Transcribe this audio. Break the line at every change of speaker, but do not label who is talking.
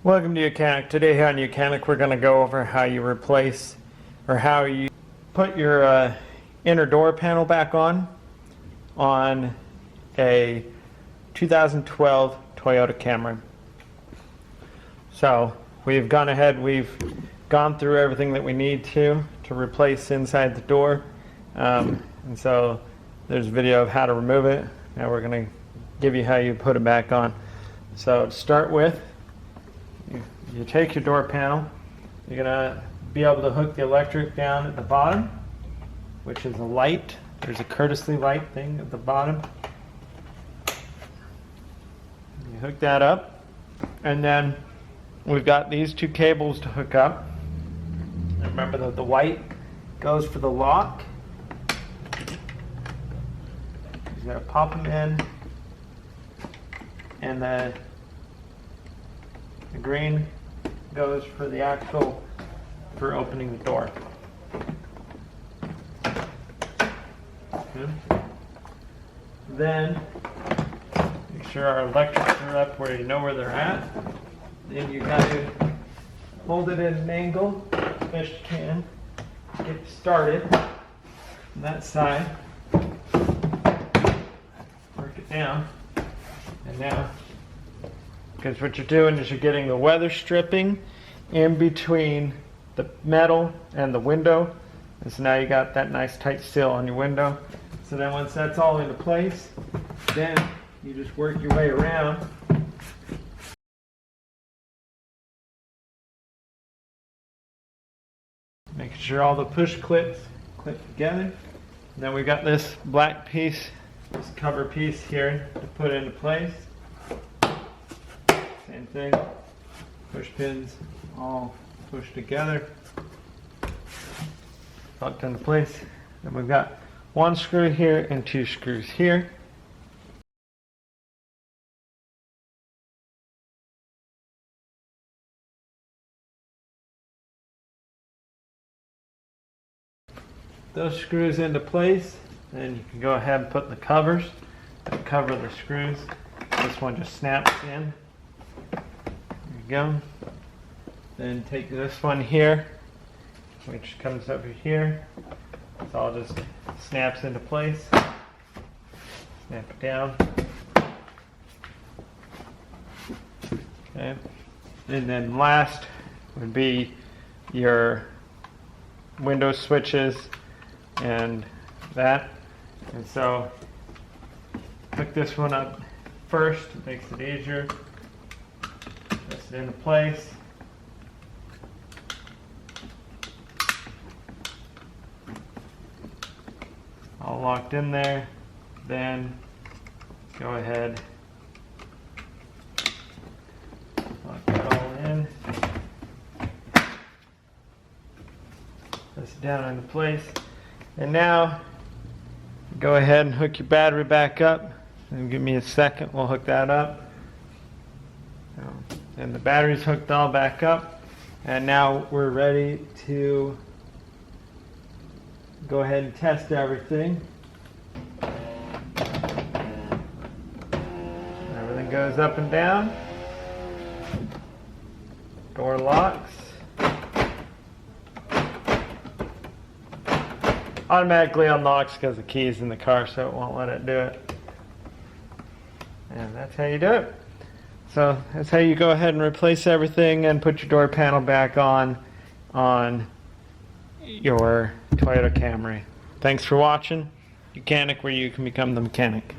Welcome to YOUCANIC. Today here on YOUCANIC we're going to go over how you replace or how you put your inner door panel back on a 2012 Toyota Camry. So we've gone ahead, we've gone through everything that we need to replace inside the door, and so there's a video of how to remove it. Now we're going to give you how you put it back on. So to start with, you take your door panel, you're going to be able to hook the electric down at the bottom, which is a light. There's a courtesy light thing at the bottom. You hook that up, and then we've got these two cables to hook up. And remember that the white goes for the lock. You got to pop them in, and the green goes for the actual, for opening the door. Okay. Then make sure our electrics are up where you know where they're at. Then you got to hold it at an angle as best you can. Get started on that side. Work it down. And now, because what you're doing is you're getting the weather stripping in between the metal and the window. And so now you got that nice tight seal on your window. So then once that's all into place, then you just work your way around. Making sure all the push clips clip together. And then we've got this black piece, this cover piece here to put into place. Same thing, push pins all pushed together, locked into place. Then we've got one screw here and two screws here. Those screws into place, then you can go ahead and put the covers that cover the screws. This one just snaps in. There you go. Then take this one here, which comes over here. It's all just snaps into place. Snap it down. Okay. And then last would be your window switches and that. And so hook this one up first, it makes it easier. Press it into place. All locked in there. Then go ahead, lock that all in. Press it down into place. And now go ahead and hook your battery back up. And give me a second, we'll hook that up. And the battery's hooked all back up. And now we're ready to go ahead and test everything. Everything goes up and down. Door locks. Automatically unlocks because the key's in the car, so it won't let it do it. And that's how you do it. So that's how you go ahead and replace everything and put your door panel back on your Toyota Camry. Thanks for watching. YOUCANIC, where you can become the mechanic.